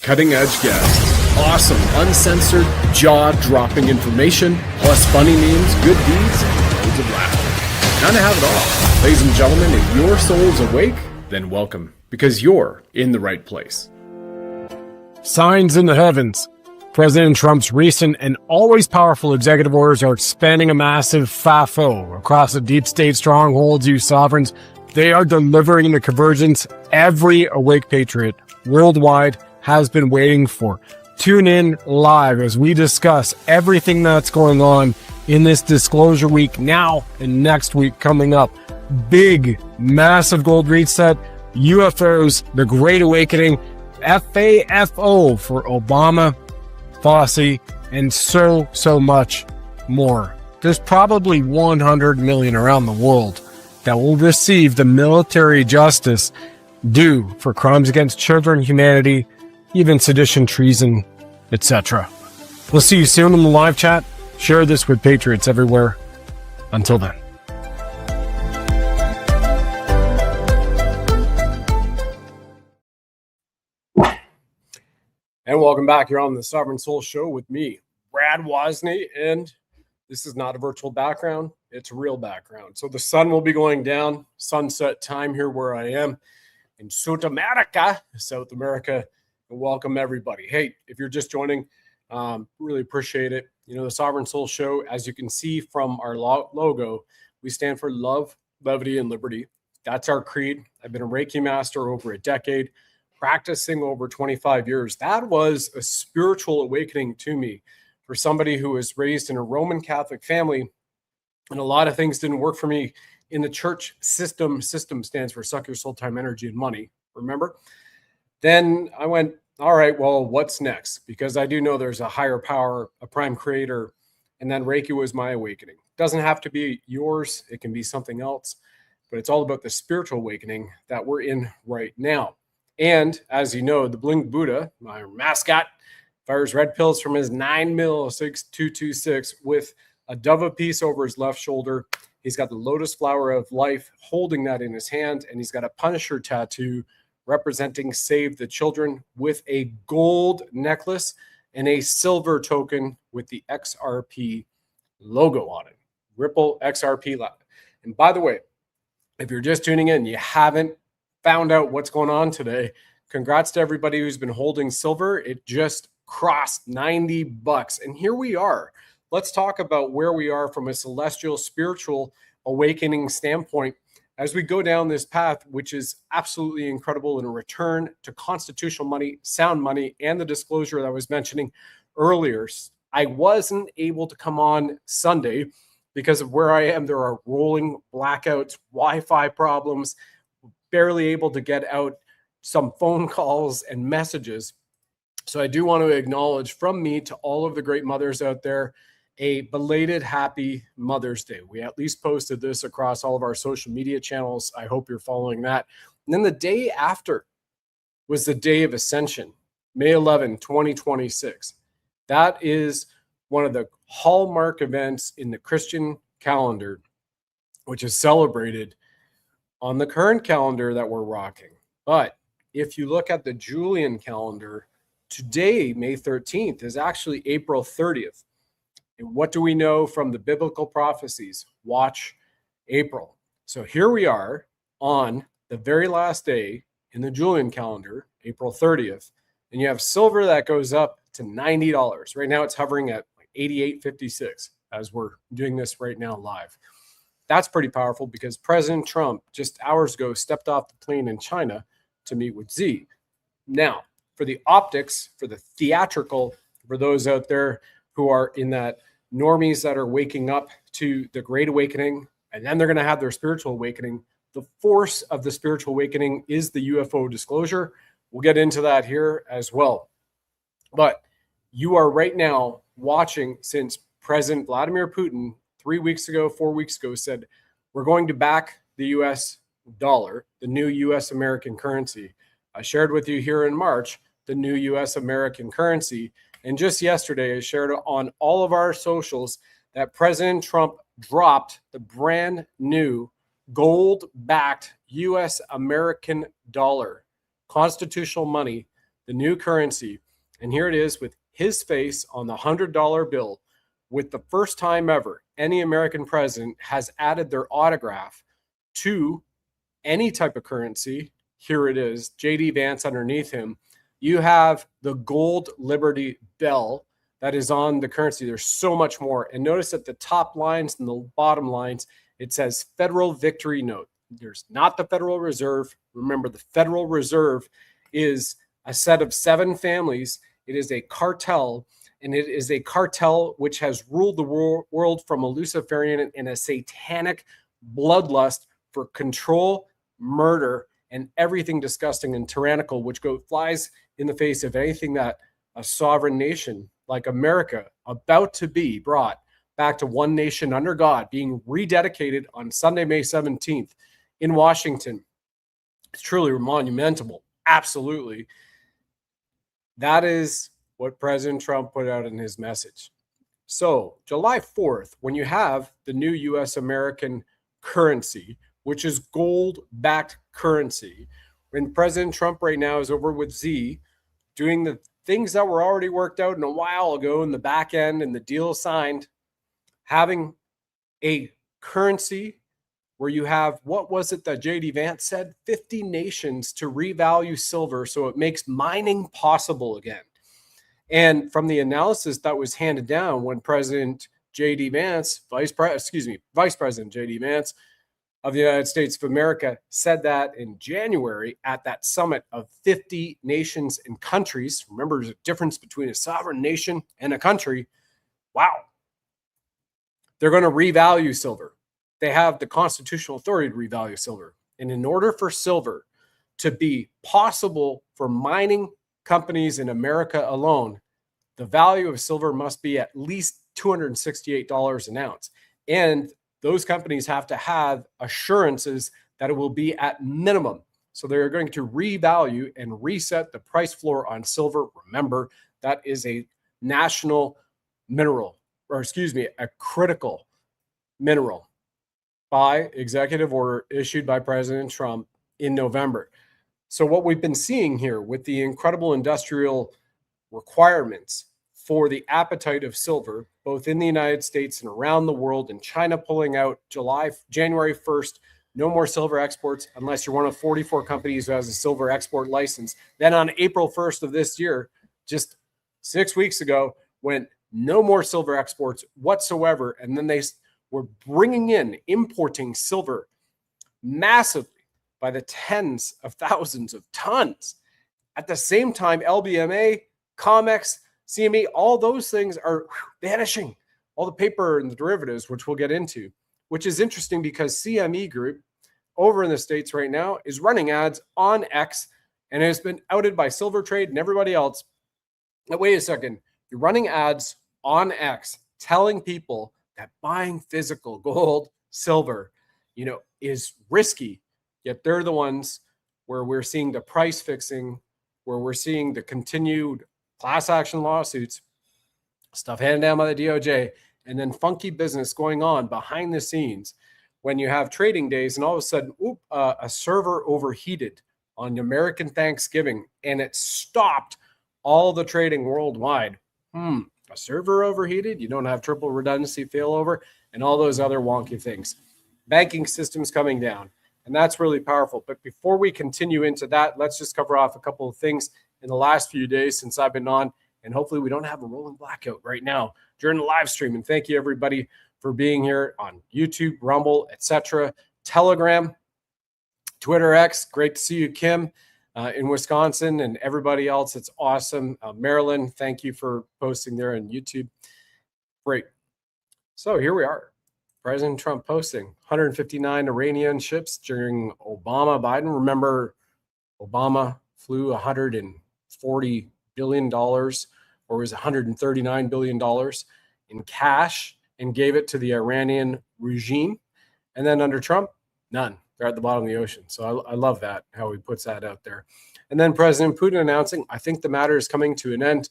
cutting edge guests, awesome, uncensored, jaw-dropping information, plus funny memes, good deeds, and loads of laughter. Kind of have it all. Ladies and gentlemen, if your soul's awake, then welcome, because you're in the right place. Signs in the heavens. President Trump's recent and always powerful executive orders are expanding a massive FAFO across the deep state strongholds, you sovereigns. They are delivering the convergence every awake patriot worldwide has been waiting for. Tune in live as we discuss everything that's going on in this disclosure week now and next week coming up. Big, massive gold reset, UFOs, the Great Awakening, FAFO for Obama, Fossey, and so much more. There's probably 100 million around the world that will receive the military justice due for crimes against children, humanity, even sedition, treason, etc. We'll see you soon in the live chat. Share this with patriots everywhere. Until then. And welcome back. You're on the Sovereign Soul Show with me, Brad Wozny, and this is not a virtual background. It's a real background. So the sun will be going down, sunset time here where I am in South America. And welcome everybody. Hey, if you're just joining, really appreciate it. You know, the Sovereign Soul Show, as you can see from our logo, we stand for love, levity, and liberty. That's our creed. I've been a Reiki master over a decade, practicing over 25 years. That was a spiritual awakening to me for somebody who was raised in a Roman Catholic family, and a lot of things didn't work for me in the church system. System stands for suck your soul, time, energy, and money. Remember? Then I went, all right, well, what's next? Because I do know there's a higher power, a prime creator, and then Reiki was my awakening. Doesn't have to be yours. It can be something else, but it's all about the spiritual awakening that we're in right now. And as you know, the Bling Buddha, my mascot, fires red pills from his 9mm 6226 with a dove apiece over his left shoulder. He's got the lotus flower of life holding that in his hand, and he's got a Punisher tattoo representing Save the Children with a gold necklace and a silver token with the XRP logo on it. Ripple XRP. And by the way, if you're just tuning in, you haven't found out what's going on today, congrats to everybody who's been holding silver. It just crossed $90. And here we are. Let's talk about where we are from a celestial spiritual awakening standpoint as we go down this path, which is absolutely incredible, in a return to constitutional money, sound money, and the disclosure that I was mentioning earlier. I wasn't able to come on Sunday because of where I am. There are rolling blackouts, Wi-Fi problems, barely able to get out some phone calls and messages. So I do want to acknowledge from me to all of the great mothers out there, a belated happy Mother's Day. We at least posted this across all of our social media channels. I hope you're following that. And then the day after was the Day of Ascension, May 11, 2026. That is one of the hallmark events in the Christian calendar, which is celebrated on the current calendar that we're rocking. But if you look at the Julian calendar, today, May 13th, is actually April 30th. And what do we know from the biblical prophecies? Watch April. So here we are on the very last day in the Julian calendar, April 30th, and you have silver that goes up to $90. Right now it's hovering at $88.56 as we're doing this right now live. That's pretty powerful because President Trump just hours ago stepped off the plane in China to meet with Xi. Now, for the optics, for the theatrical, for those out there who are in that normies that are waking up to the Great Awakening, and then they're going to have their spiritual awakening. The force of the spiritual awakening is the UFO disclosure. We'll get into that here as well. But you are right now watching, since President Vladimir Putin 4 weeks ago said, we're going to back the US dollar, the new US American currency. I shared with you here in March, the new US American currency. And just yesterday, I shared on all of our socials that President Trump dropped the brand new gold-backed U.S. American dollar, constitutional money, the new currency. And here it is with his face on the $100 bill, with the first time ever any American president has added their autograph to any type of currency. Here it is, JD Vance underneath him. You have the gold Liberty Bell that is on the currency. There's so much more. And notice at the top lines and the bottom lines, it says Federal Victory Note. There's not the Federal Reserve. Remember, the Federal Reserve is a set of 7 families. It is a cartel, and it is a cartel which has ruled the world from a Luciferian and a satanic bloodlust for control, murder, and everything disgusting and tyrannical, which flies in the face of anything that a sovereign nation like America, about to be brought back to one nation under God, being rededicated on Sunday, May 17th in Washington. It's truly monumental. Absolutely. That is what President Trump put out in his message. So July 4th, when you have the new U.S. American currency, which is gold-backed currency, when President Trump right now is over with Z doing the things that were already worked out in a while ago in the back end and the deal signed, having a currency where you have, what was it that JD Vance said? 50 nations to revalue silver so it makes mining possible again. And from the analysis that was handed down when President JD Vance, Vice President JD Vance of the United States of America said that in January at that summit of 50 nations and countries. Remember, there's a difference between a sovereign nation and a country. Wow. They're going to revalue silver. They have the constitutional authority to revalue silver. And in order for silver to be possible for mining companies in America alone, the value of silver must be at least $268 an ounce. And those companies have to have assurances that it will be at minimum. So they're going to revalue and reset the price floor on silver. Remember, that is a national mineral, a critical mineral by executive order issued by President Trump in November. So what we've been seeing here with the incredible industrial requirements for the appetite of silver, both in the United States and around the world, and China pulling out January 1st, no more silver exports unless you're one of 44 companies who has a silver export license. Then on April 1st of this year, just 6 weeks ago, went no more silver exports whatsoever. And then they were importing silver massively by the tens of thousands of tons. At the same time, LBMA, COMEX, CME, all those things are vanishing. All the paper and the derivatives, which we'll get into, which is interesting because CME Group over in the States right now is running ads on X and has been outed by Silver Trade and everybody else. Now, wait a second. You're running ads on X telling people that buying physical gold, silver, is risky. Yet they're the ones where we're seeing the price fixing, where we're seeing the continued class action lawsuits, stuff handed down by the DOJ, and then funky business going on behind the scenes when you have trading days and all of a sudden, a server overheated on American Thanksgiving and it stopped all the trading worldwide. A server overheated, you don't have triple redundancy failover and all those other wonky things. Banking systems coming down. And that's really powerful. But before we continue into that, let's just cover off a couple of things in the last few days since I've been on, and hopefully we don't have a rolling blackout right now during the live stream. And thank you everybody for being here on YouTube, Rumble, etc., Telegram, Twitter X. Great to see you, Kim, in Wisconsin, and everybody else. It's awesome. Marilyn, thank you for posting there on YouTube. Great. So here we are. President Trump posting 159 Iranian ships during Obama-Biden. Remember, Obama flew $140 billion, or was $139 billion in cash and gave it to the Iranian regime. And then under Trump, none. They're at the bottom of the ocean. So I love that, how he puts that out there. And then President Putin announcing, I think the matter is coming to an end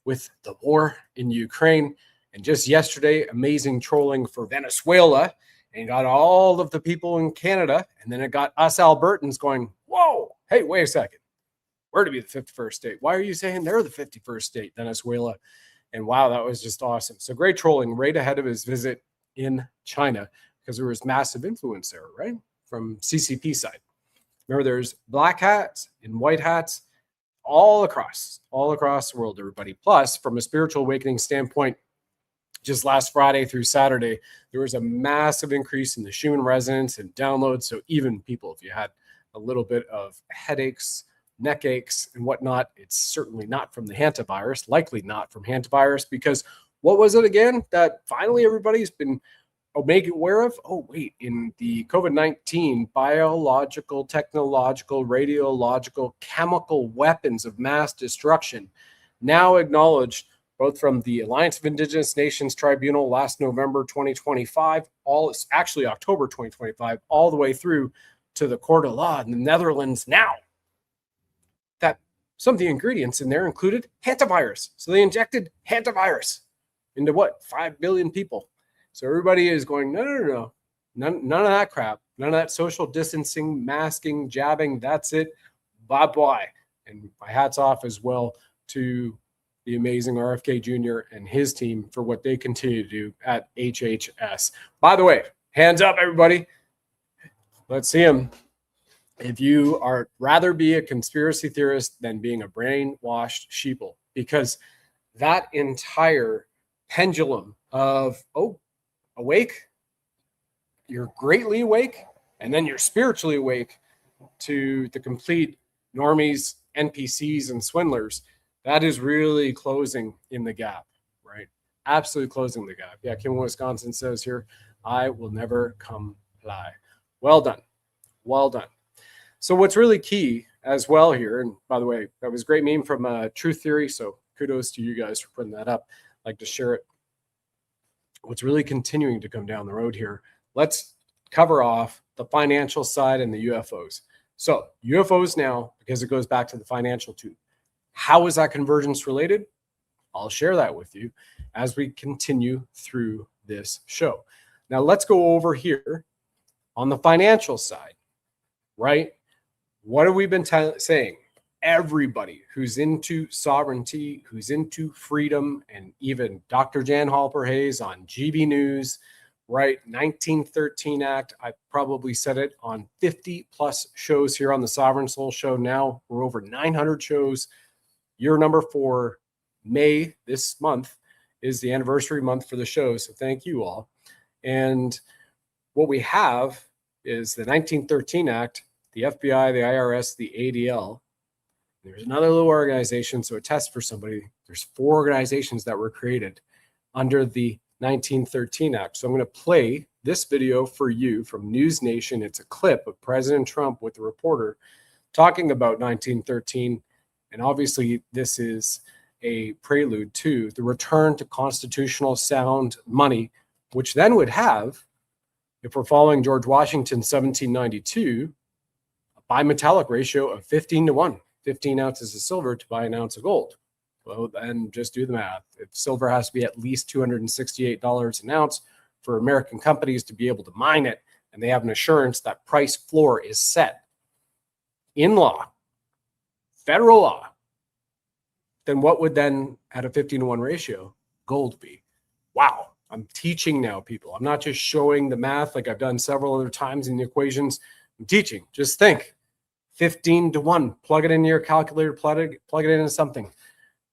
with the war in Ukraine. And just yesterday, amazing trolling for Venezuela. And he got all of the people in Canada. And then it got us Albertans going, whoa, hey, wait a second. We're to be the 51st state. Why are you saying they're the 51st state, Venezuela? And wow, that was just awesome. So great trolling right ahead of his visit in China, because there was massive influence there, right? From CCP side. Remember, there's black hats and white hats all across the world, everybody. Plus, from a spiritual awakening standpoint, just last Friday through Saturday, there was a massive increase in the Schumann resonance and downloads. So even people, if you had a little bit of headaches, neck aches, and whatnot, it's certainly not from the hantavirus, likely not from hantavirus, because what was it again that finally everybody's been made aware of? Oh, wait, in the COVID-19 biological, technological, radiological, chemical weapons of mass destruction, now acknowledged both from the Alliance of Indigenous Nations Tribunal last November 2025, actually October 2025, all the way through to the Court of Law in the Netherlands now, that some of the ingredients in there included hantavirus. So they injected hantavirus into what? 5 billion people. So everybody is going, no. None of that crap. None of that social distancing, masking, jabbing. That's it. Bye-bye. And my hat's off as well to the amazing RFK Jr. and his team for what they continue to do at HHS. By the way, hands up, everybody. Let's see them. If you are rather be a conspiracy theorist than being a brainwashed sheeple, because that entire pendulum of, awake, you're greatly awake, and then you're spiritually awake, to the complete normies, NPCs, and swindlers, that is really closing in the gap, right? Absolutely closing the gap. Yeah, Kim Wisconsin says here, I will never comply. Well done. Well done. So what's really key as well here, and by the way, that was a great meme from Truth Theory, so kudos to you guys for putting that up. I'd like to share it. What's really continuing to come down the road here, let's cover off the financial side and the UFOs. So UFOs now, because it goes back to the financial tube. How is that convergence related? I'll share that with you as we continue through this show. Now let's go over here on the financial side, right? What have we been saying? Everybody who's into sovereignty, who's into freedom, and even Dr. Jan Halper-Hayes on GB News, right? 1913 Act. I probably said it on 50 plus shows here on the Sovereign Soul Show. Now we're over 900 shows. Year number 4, May this month, is the anniversary month for the show. So thank you all. And what we have is the 1913 Act, the FBI, the IRS, the ADL. There's another little organization, so a test for somebody. There's 4 organizations that were created under the 1913 Act. So I'm going to play this video for you from News Nation. It's a clip of President Trump with the reporter talking about 1913. And obviously, this is a prelude to the return to constitutional sound money, which then would have, if we're following George Washington's 1792, a bimetallic ratio of 15-1. 15 ounces of silver to buy an ounce of gold. Well, then just do the math. If silver has to be at least $268 an ounce for American companies to be able to mine it, and they have an assurance that price floor is set in law, federal law, then what would then, at a 15-1 ratio, gold be? Wow. I'm teaching now, people. I'm not just showing the math like I've done several other times in the equations. I'm teaching. Just think. 15-1. Plug it into your calculator. Plug it into something.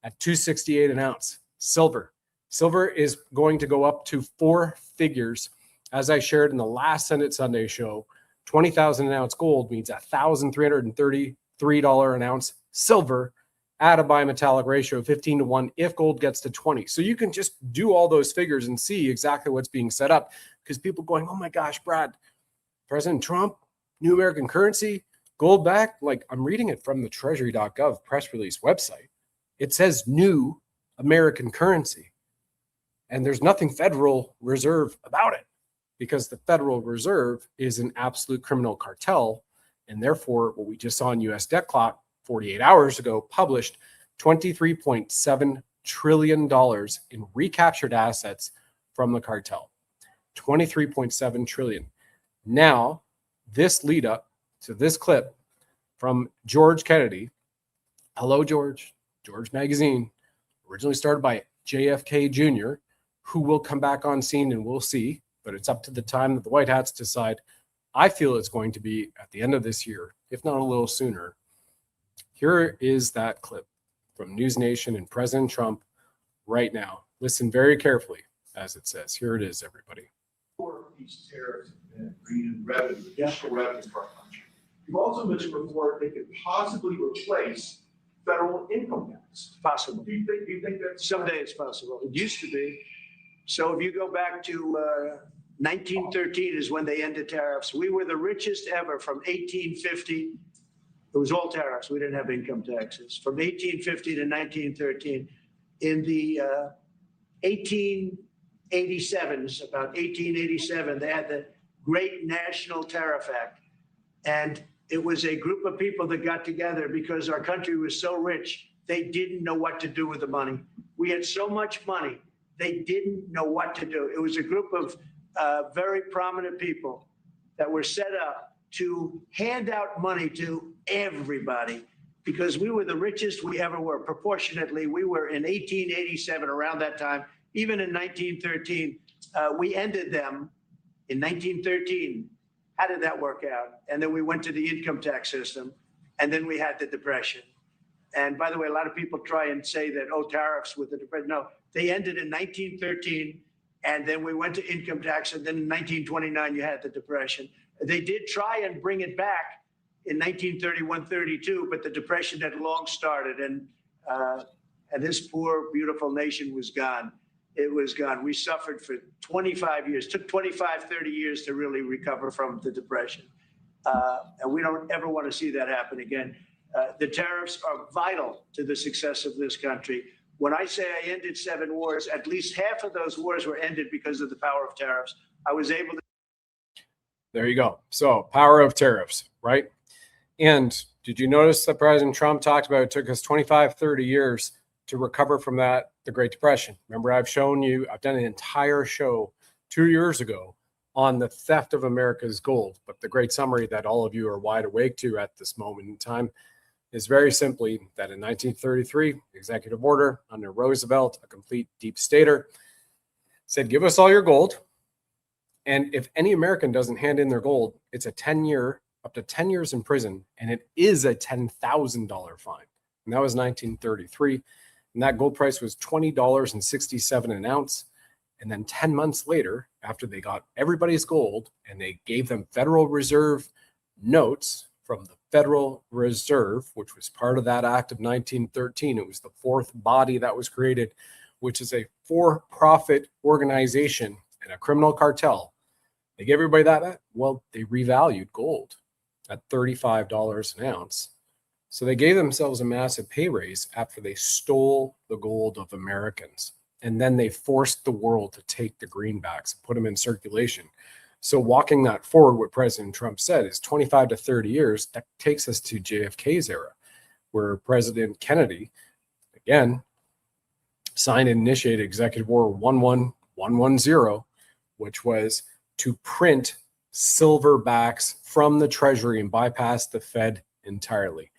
At $268 an ounce. Silver. Silver is going to go up to 4 figures. As I shared in the last Senate Sunday show, 20,000 an ounce gold means $1,333 an ounce silver at a bimetallic ratio of 15-1 if gold gets to 20. So you can just do all those figures and see exactly what's being set up, because people going, oh my gosh, Brad, President Trump, new American currency, gold back. Like, I'm reading it from the treasury.gov press release website. It says new American currency. And there's nothing Federal Reserve about it, because the Federal Reserve is an absolute criminal cartel. And therefore, what we just saw in US Debt Clock 48 hours ago published $23.7 trillion in recaptured assets from the cartel. 23.7 trillion. Now, this lead up to this clip from George Kennedy Hello, George. George Magazine, originally started by JFK Jr., who will come back on scene and we'll see, but it's up to the time that the White Hats decide. I feel it's going to be at the end of this year, if not a little sooner. Here is that clip from News Nation and President Trump right now. Listen very carefully as it says. Here it is, everybody. These tariffs and bring in revenue, additional revenue for our country. You've also mentioned before they could possibly replace federal income tax. Possible. Do you think that's Someday it's possible. It used to be. So if you go back to 1913 is when they ended tariffs. We were the richest ever from 1850. It was all tariffs. We didn't have income taxes. From 1850 to 1913. In the 1887s, about 1887, they had the Great National Tariff Act. And it was a group of people that got together because our country was so rich, they didn't know what to do with the money. We had so much money, they didn't know what to do. It was a group of very prominent people that were set up to hand out money to everybody because we were the richest we ever were. Proportionately, we were in 1887, around that time, even in 1913, we ended them in 1913. How did that work out? And then we went to the income tax system, and then we had the Depression. And by the way, a lot of people try and say that, oh, tariffs with the Depression. No, they ended in 1913, and then we went to income tax, and then in 1929, you had the Depression. They did try and bring it back in 1931, 32, but the Depression had long started, and this poor, beautiful nation was gone. It was gone. We suffered for 25 years. It took 25, 30 years to really recover from the Depression. And we don't ever want to see that happen again. The tariffs are vital to the success of this country. When I say I ended 7 wars, at least half of those wars were ended because of the power of tariffs. I was able to. There you go. So, power of tariffs, right? And did you notice that President Trump talked about it took us 25, 30 years to recover from that, the Great Depression? Remember, I've shown you, I've done an entire show 2 years ago on the theft of America's gold. But the great summary that all of you are wide awake to at this moment in time is very simply that in 1933, executive order under Roosevelt, a complete deep stater, said, give us all your gold. And if any American doesn't hand in their gold, it's a 10-year, up to 10 years in prison, and it is a $10,000 fine. And that was 1933. And that gold price was $20.67 an ounce. And then 10 months later, after they got everybody's gold and they gave them Federal Reserve notes from the Federal Reserve, which was part of that act of 1913, it was the fourth body that was created, which is a for-profit organization and a criminal cartel. They gave everybody that. Well, they revalued gold at $35 an ounce. So they gave themselves a massive pay raise after they stole the gold of Americans. And then they forced the world to take the greenbacks and put them in circulation. So walking that forward, what President Trump said is 25 to 30 years. That takes us to JFK's era, where President Kennedy, again, signed and initiated Executive Order 11110, which was to print silverbacks from the Treasury and bypass the Fed entirely.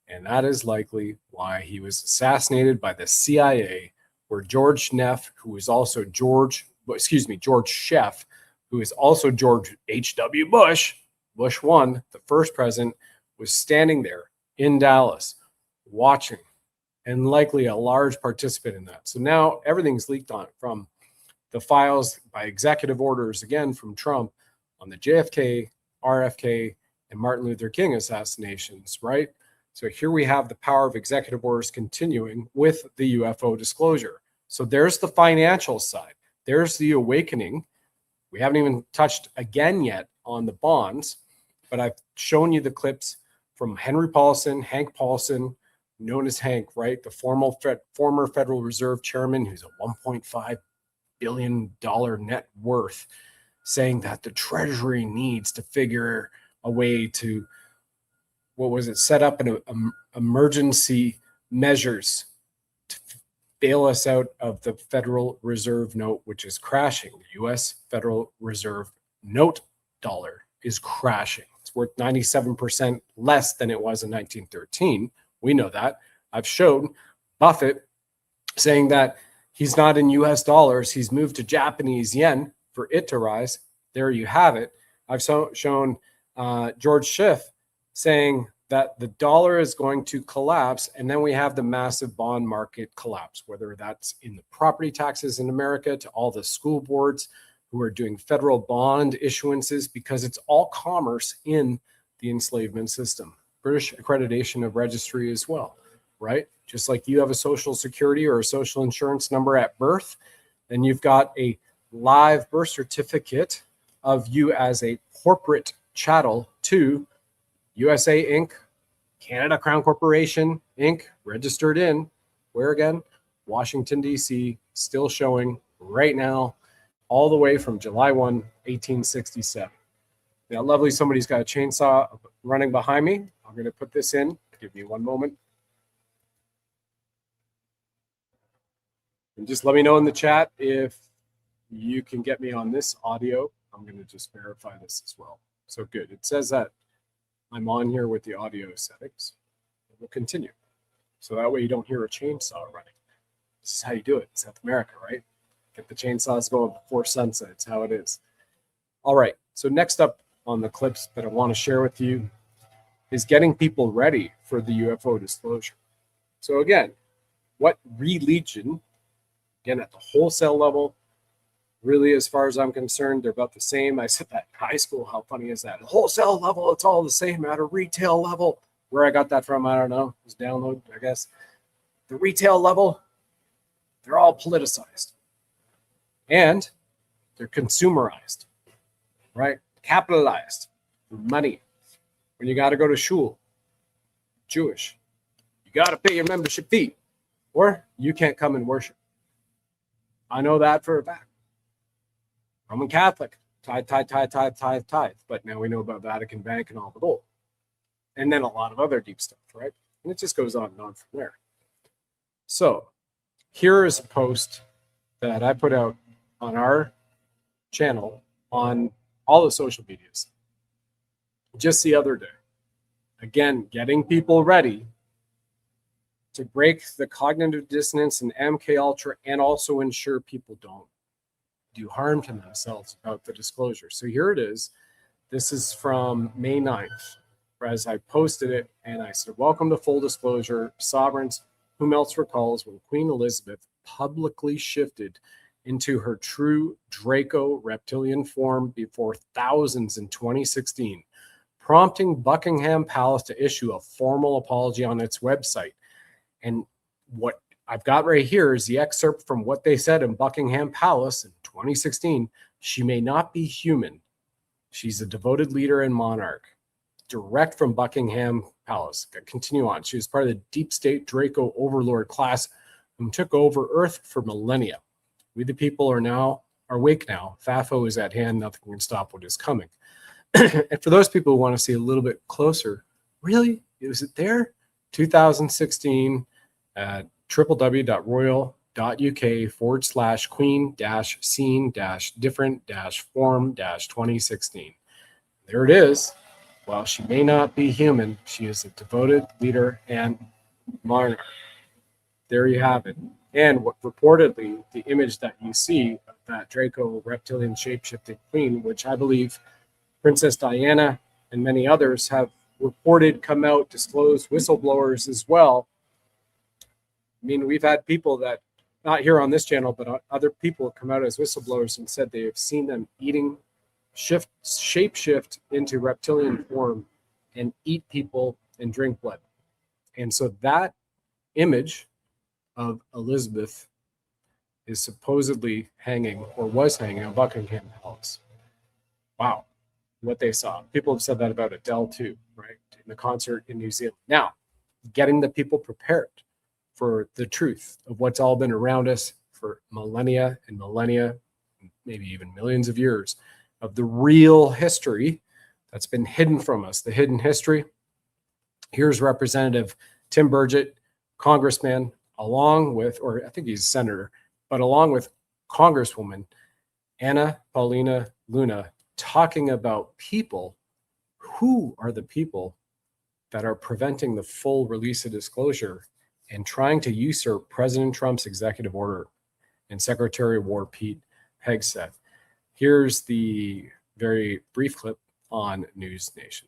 And that is likely why he was assassinated by the CIA, where George Neff, who is also George Sheff, who is also George H.W. Bush, Bush 1, the first president, was standing there in Dallas watching, and likely a large participant in that. So now everything's leaked on from the files by executive orders, again, from Trump on the JFK, RFK, and Martin Luther King assassinations, right? So here we have the power of executive orders continuing with the UFO disclosure. So there's the financial side. There's the awakening. We haven't even touched again yet on the bonds, but I've shown you the clips from Henry Paulson, Hank Paulson, known as Hank, right? The former Federal Reserve chairman, who's a $1.5 billion net worth, saying that the Treasury needs to figure a way to, set up an emergency measures to bail us out of the Federal Reserve note, which is crashing. The U.S. Federal Reserve note dollar is crashing. It's worth 97% less than it was in 1913. We know that. I've shown Buffett saying that he's not in US dollars, he's moved to Japanese yen for it to rise. There you have it. I've shown George Schiff saying that the dollar is going to collapse, and then we have the massive bond market collapse, whether that's in the property taxes in America to all the school boards who are doing federal bond issuances, because it's all commerce in the enslavement system. British accreditation of registry as well, right? Just like you have a social security or a social insurance number at birth, then you've got a live birth certificate of you as a corporate chattel to USA Inc., Canada Crown Corporation Inc., registered in, where again? Washington, D.C., still showing right now, all the way from July 1, 1867. Now, lovely, somebody's got a chainsaw running behind me. I'm going to put this in. Give me one moment. And just let me know in the chat if you can get me on this audio. I'm going to just verify this as well. So good. It says that I'm on here with the audio settings. We'll continue. So that way you don't hear a chainsaw running. This is how you do it. South America, right? Get the chainsaws going before sunset. It's how it is. All right. So next up on the clips that I want to share with you is getting people ready for the UFO disclosure. So again, what religion, again, at the wholesale level, really, as far as I'm concerned, they're about the same. I said that in high school. How funny is that? At wholesale level, it's all the same. At a retail level, where I got that from, I don't know. It was download, I guess. The retail level, they're all politicized. And they're consumerized, right? Capitalized. Money. When you got to go to shul, Jewish, you got to pay your membership fee, or you can't come and worship. I know that for a fact. Roman Catholic, tithe. But now we know about Vatican Bank and all the gold. And then a lot of other deep stuff, right? And it just goes on and on from there. So here is a post that I put out on our channel on all the social medias just the other day. Again, getting people ready to break the cognitive dissonance and MK Ultra, and also ensure people don't do harm to themselves about the disclosure. So here it is. This is from May 9th, as I posted it, and I said, welcome to full disclosure, sovereigns. Whom else recalls when Queen Elizabeth publicly shifted into her true Draco reptilian form before thousands in 2016, prompting Buckingham Palace to issue a formal apology on its website. And what I've got right here is the excerpt from what they said in Buckingham Palace in 2016. She may not be human. She's a devoted leader and monarch. Direct from Buckingham Palace. Continue on. She was part of the deep state Draco overlord class who took over Earth for millennia. We the people are awake now. FAFO is at hand. Nothing can stop what is coming. And for those people who want to see a little bit closer, really? Was it there? 2016 at www.royal.uk/queen-scene-different-form-2016. There it is. While she may not be human, she is a devoted leader and monarch. There you have it. And what reportedly, the image that you see of that Draco reptilian shape-shifting queen, which I believe Princess Diana and many others have reported, come out, disclosed, whistleblowers as well. I mean, we've had people that, not here on this channel, but other people have come out as whistleblowers and said they have seen them eating, shape-shift into reptilian form and eat people and drink blood. And so that image of Elizabeth is supposedly hanging, or was hanging, on Buckingham Palace. Wow, what they saw. People have said that about Adele too, right? In the concert in New Zealand. Now, getting the people prepared for the truth of what's all been around us for millennia and millennia, maybe even millions of years, of the real history that's been hidden from us, the hidden history. Here's Representative Tim Burgett, congressman, along with, or I think he's a senator, but along with Congresswoman Anna Paulina Luna, talking about people. Who are the people that are preventing the full release of disclosure and trying to usurp President Trump's executive order and Secretary of War Pete Hegseth. Here's the very brief clip on News Nation.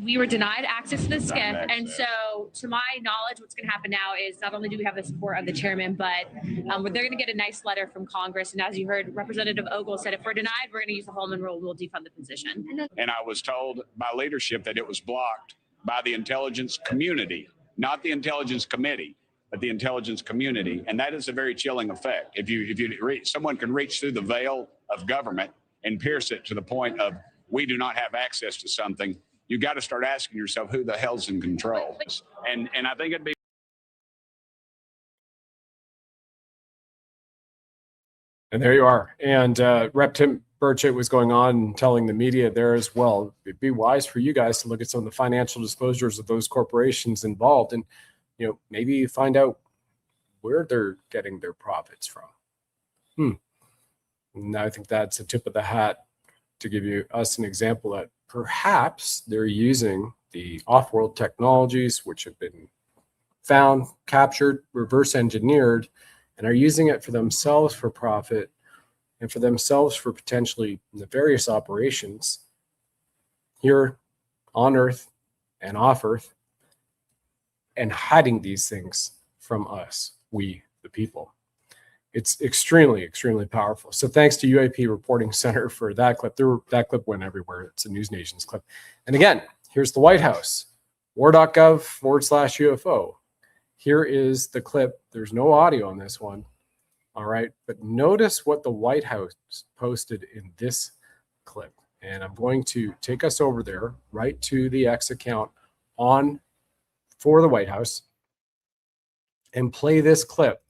We were denied access to the skiff. And so to my knowledge, what's going to happen now is not only do we have the support of the chairman, but they're going to get a nice letter from Congress. And as you heard, Representative Ogle said, if we're denied, we're going to use the Holman rule. We'll defund the position. And I was told by leadership that it was blocked by the intelligence community, not the intelligence committee, but the intelligence community. And that is a very chilling effect. If someone can reach through the veil of government and pierce it to the point of we do not have access to something, you got to start asking yourself who the hell's in control. And I think it'd be. And there you are. And Rep. Tim Burchett was going on telling the media there as well, it'd be wise for you guys to look at some of the financial disclosures of those corporations involved and, maybe find out where they're getting their profits from. And I think that's a tip of the hat to give us an example that perhaps they're using the off-world technologies, which have been found, captured, reverse engineered, and are using it for themselves for profit and for themselves for potentially nefarious operations here on Earth and off Earth, and hiding these things from us, we the people. It's extremely, extremely powerful. So thanks to UAP Reporting Center for that clip. That clip went everywhere. It's a News Nation's clip. And again, here's the White House, war.gov/UFO. Here is the clip. There's no audio on this one. All right. But notice what the White House posted in this clip. And I'm going to take us over there, right to the X account for the White House, and play this clip.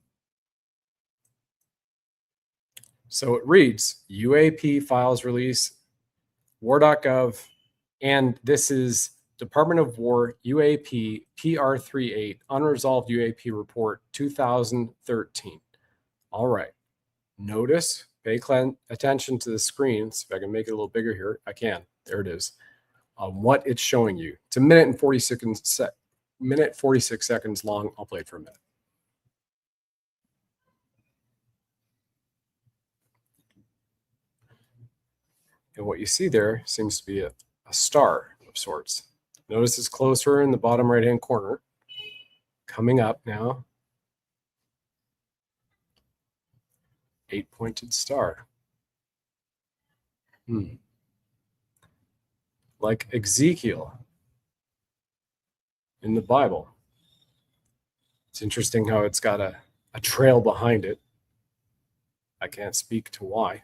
So it reads, UAP files release, war.gov, and this is Department of War UAP PR38 Unresolved UAP Report 2013. All right. Notice, pay attention to the screen. See if I can make it a little bigger here. I can. There it is. What it's showing you. It's a minute and 46 seconds long. I'll play it for a minute. And what you see there seems to be a star of sorts. Notice it's closer in the bottom right-hand corner. Coming up now. 8-pointed star. Like Ezekiel in the Bible. It's interesting how it's got a trail behind it. I can't speak to why.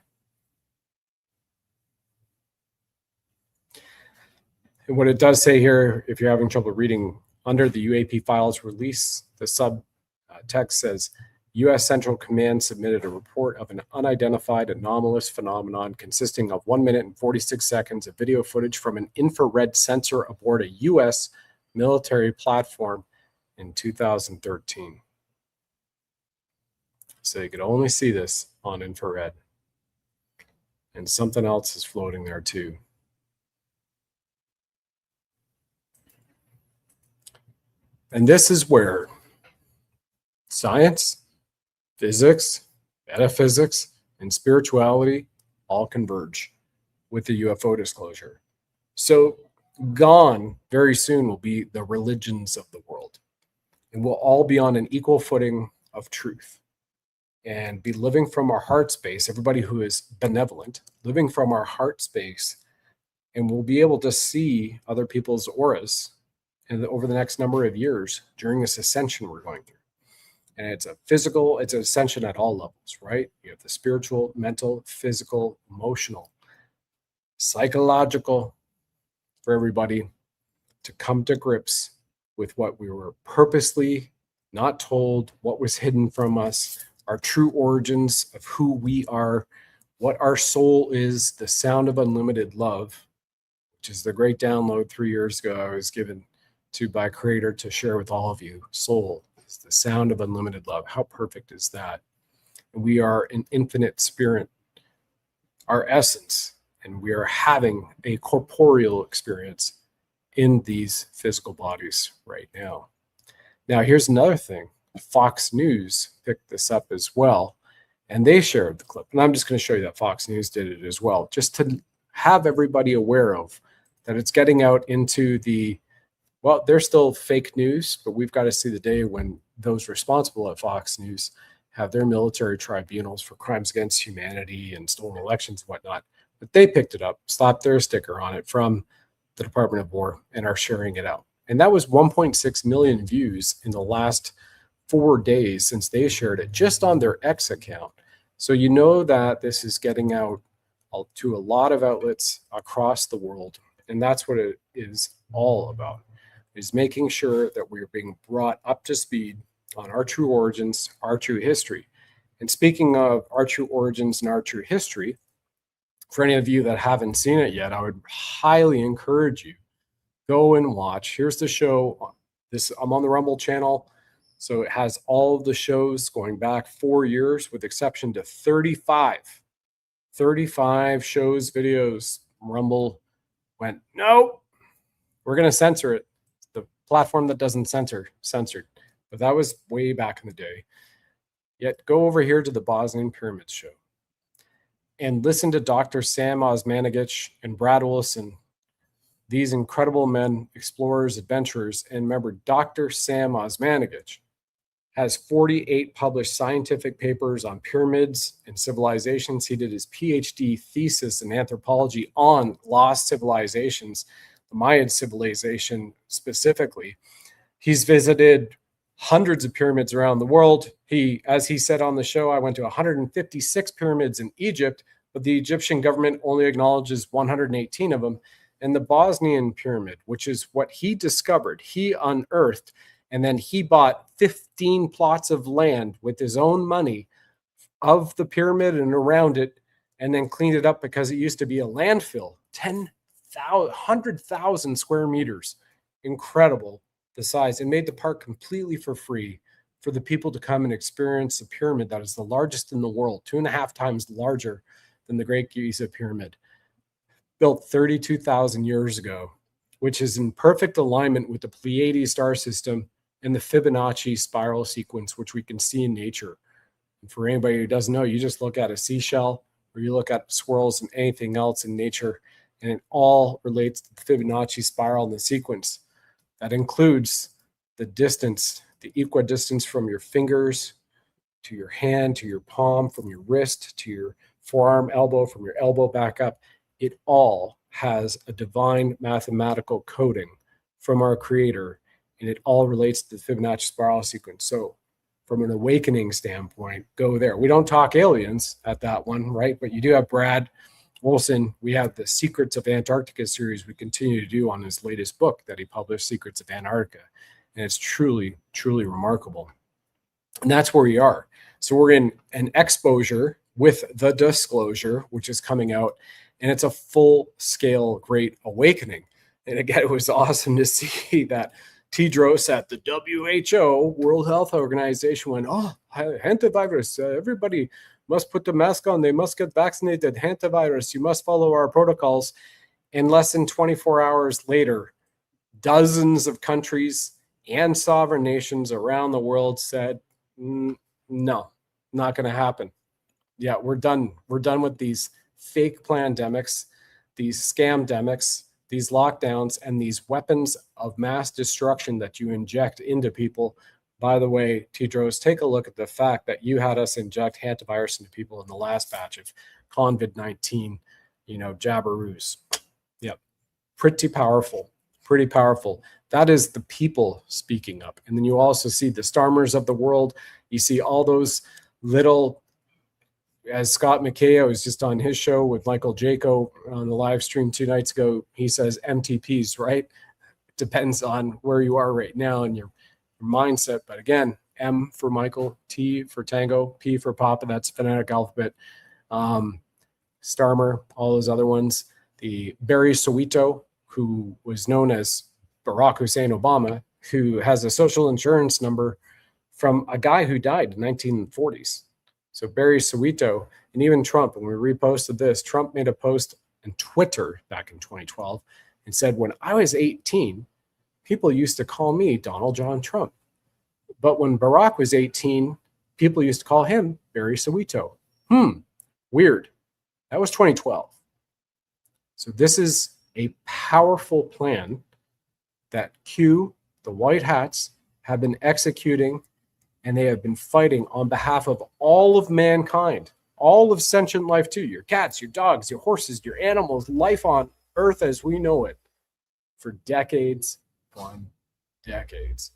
And what it does say here, if you're having trouble reading, under the UAP files release, the subtext says, U.S. Central Command submitted a report of an unidentified anomalous phenomenon consisting of 1 minute and 46 seconds of video footage from an infrared sensor aboard a U.S. military platform in 2013. So you could only see this on infrared. And something else is floating there too. And this is where science, physics, metaphysics, and spirituality all converge with the UFO disclosure. So gone very soon will be the religions of the world. And we'll all be on an equal footing of truth and be living from our heart space, everybody who is benevolent, living from our heart space, and we'll be able to see other people's auras over the next number of years during this ascension we're going through. And it's an ascension at all levels, right? You have the spiritual, mental, physical, emotional, psychological, for everybody to come to grips with what we were purposely not told, what was hidden from us, our true origins of who we are, what our soul is, the sound of unlimited love, which is the great download 3 years ago I was given by Creator to share with all of you. Soul is the sound of unlimited love. How perfect is that? And we are an infinite spirit, our essence, and we are having a corporeal experience in these physical bodies right now. Now, here's another thing. Fox News picked this up as well, and they shared the clip. And I'm just going to show you that Fox News did it as well, just to have everybody aware of that it's getting out into the, well, they're still fake news, but we've got to see the day when those responsible at Fox News have their military tribunals for crimes against humanity and stolen elections and whatnot. But they picked it up, slapped their sticker on it from the Department of War, and are sharing it out. And that was 1.6 million views in the last 4 days since they shared it, just on their X account. So you know that this is getting out to a lot of outlets across the world. And that's what it is all about, is making sure that we're being brought up to speed on our true origins, our true history. And speaking of our true origins and our true history, for any of you that haven't seen it yet, I would highly encourage you, go and watch. Here's the show. I'm on the Rumble channel. So it has all of the shows going back 4 years, with exception to 35 shows, videos. Rumble went, no, we're going to censor it. The platform that doesn't censor, censored. But that was way back in the day. Yet go over here to the Bosnian Pyramids show and listen to Dr. Sam Osmanagich and Brad Wilson, these incredible men, explorers, adventurers. And remember, Dr. Sam Osmanagich has 48 published scientific papers on pyramids and civilizations. He did his PhD thesis in anthropology on lost civilizations, the Mayan civilization specifically. He's visited hundreds of pyramids around the world. As he said on the show, I went to 156 pyramids in Egypt, but the Egyptian government only acknowledges 118 of them. And the Bosnian pyramid, which is what he discovered, he unearthed, and then he bought 15 plots of land with his own money of the pyramid and around it, and then cleaned it up because it used to be a landfill. 100,000 square meters. Incredible, the size, and made the park completely for free for the people to come and experience the pyramid that is the largest in the world, 2.5 times larger than the Great Giza Pyramid, built 32,000 years ago, which is in perfect alignment with the Pleiades star system and the Fibonacci spiral sequence, which we can see in nature. And for anybody who doesn't know, you just look at a seashell or you look at swirls and anything else in nature, and it all relates to the Fibonacci spiral and the sequence. That includes the distance, the equidistance from your fingers to your hand, to your palm, from your wrist to your forearm, elbow, from your elbow back up. It all has a divine mathematical coding from our creator, and it all relates to the Fibonacci spiral sequence. So from an awakening standpoint, go there. We don't talk aliens at that one, right? But you do have Brad Wilson. We have the Secrets of Antarctica series we continue to do on his latest book that he published, Secrets of Antarctica. And it's truly, truly remarkable. And that's where we are. So we're in an exposure with the disclosure, which is coming out, and it's a full-scale great awakening. And again, it was awesome to see that Tedros at the WHO, World Health Organization, went, oh, hantavirus, everybody must put the mask on. They must get vaccinated. Hantavirus, you must follow our protocols. And less than 24 hours later, dozens of countries and sovereign nations around the world said, no, not going to happen. Yeah, we're done. We're done with these fake pandemics, these scamdemics, these lockdowns, and these weapons of mass destruction that you inject into people. By the way, Tedros, take a look at the fact that you had us inject hantavirus into people in the last batch of COVID-19, jabberoos. Yep. Pretty powerful. Pretty powerful. That is the people speaking up. And then you also see the Starmers of the world. You see all those little, as Scott McKay was just on his show with Michael Jaco on the live stream 2 nights ago, he says MTPs, right? It depends on where you are right now and your mindset. But again, M for Michael, T for Tango, P for Papa, that's phonetic alphabet. Starmer, all those other ones. The Barry Soweto, who was known as Barack Hussein Obama, who has a social insurance number from a guy who died in the 1940s. So Barry Soweto, and even Trump, when we reposted this, Trump made a post on Twitter back in 2012, and said, when I was 18, people used to call me Donald John Trump. But when Barack was 18, people used to call him Barry Soweto. Weird. That was 2012. So this is a powerful plan that Q, the White Hats, have been executing, and they have been fighting on behalf of all of mankind, all of sentient life too, your cats, your dogs, your horses, your animals, life on Earth as we know it, for decades upon decades.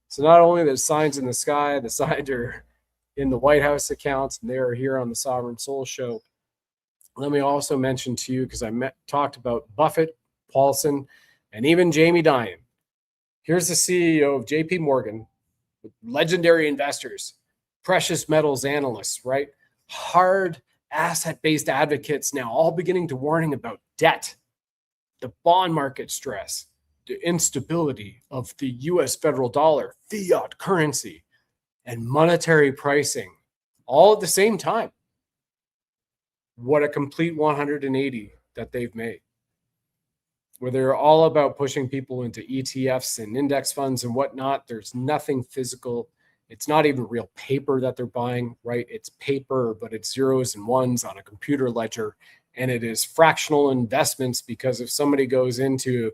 So not only the signs in the sky, the signs are in the White House accounts, and they're here on the Sovereign Soul Show. Let me also mention to you, because I talked about Buffett, Paulson, and even Jamie Dimon. Here's the CEO of JP Morgan, with legendary investors, precious metals analysts, right? Hard asset-based advocates now all beginning to warning about debt, the bond market stress, the instability of the US federal dollar, fiat currency, and monetary pricing, all at the same time. What a complete 180 that they've made, where they're all about pushing people into ETFs and index funds and whatnot. There's nothing physical. It's not even real paper that they're buying, right? It's paper, but it's zeros and ones on a computer ledger. And it is fractional investments, because if somebody goes into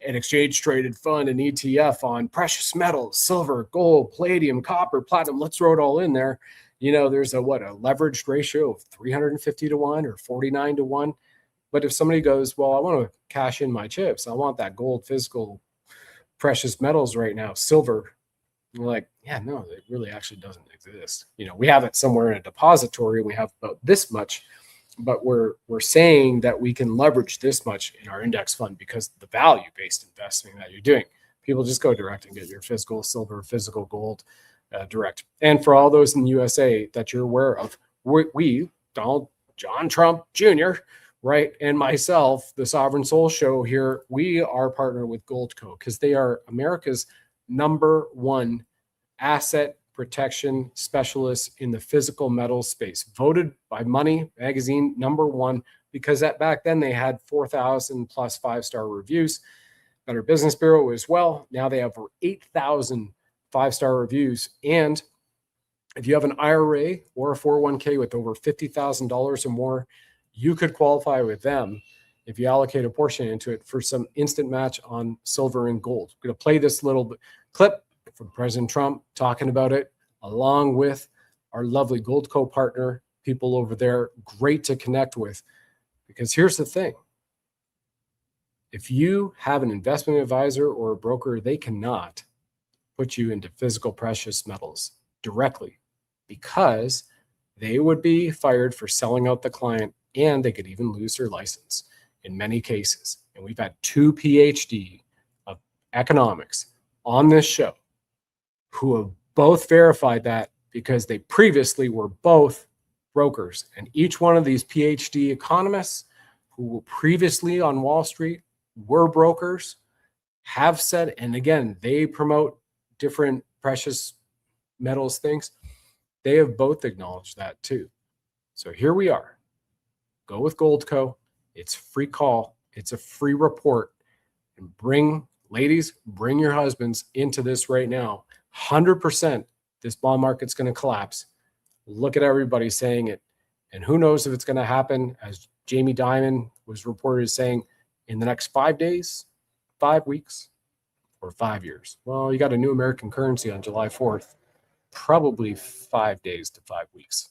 an exchange traded fund, an ETF on precious metals, silver, gold, palladium, copper, platinum, let's throw it all in there. You know, there's a leveraged ratio of 350 to 1 or 49 to 1. But if somebody goes, well, I want to cash in my chips, I want that gold, physical, precious metals right now, silver. You're like, yeah, no, it really actually doesn't exist. You know, we have it somewhere in a depository. We have about this much, but we're saying that we can leverage this much in our index fund because of the value-based investing that you're doing. People just go direct and get your physical silver, physical gold direct. And for all those in the USA that you're aware of, we Donald John Trump Jr., right, and myself, the Sovereign Soul Show here, we are partnered with Goldco because they are America's #1 asset protection specialists in the physical metal space, voted by Money Magazine #1, because back then they had 4,000 plus 5-star reviews. Better Business Bureau as well. Now they have over 8,000 5-star reviews. And if you have an IRA or a 401k with over $50,000 or more, you could qualify with them if you allocate a portion into it for some instant match on silver and gold. I'm going to play this little clip from President Trump talking about it, along with our lovely Goldco partner, people over there, great to connect with. Because here's the thing. If you have an investment advisor or a broker, they cannot put you into physical precious metals directly, because they would be fired for selling out the client, and they could even lose their license in many cases. And we've had 2 PhD of economics on this show who have both verified that, because they previously were both brokers. And each one of these PhD economists who were previously on Wall Street were brokers, have said, and again, they promote different precious metals things. They have both acknowledged that too. So here we are. Go with Goldco. It's a free call. It's a free report. And bring, ladies, bring your husbands into this right now. 100% this bond market's going to collapse. Look at everybody saying it. And who knows if it's going to happen, as Jamie Dimon was reported as saying, in the next 5 days, 5 weeks, or 5 years. Well, you got a new American currency on July 4th. Probably 5 days to 5 weeks.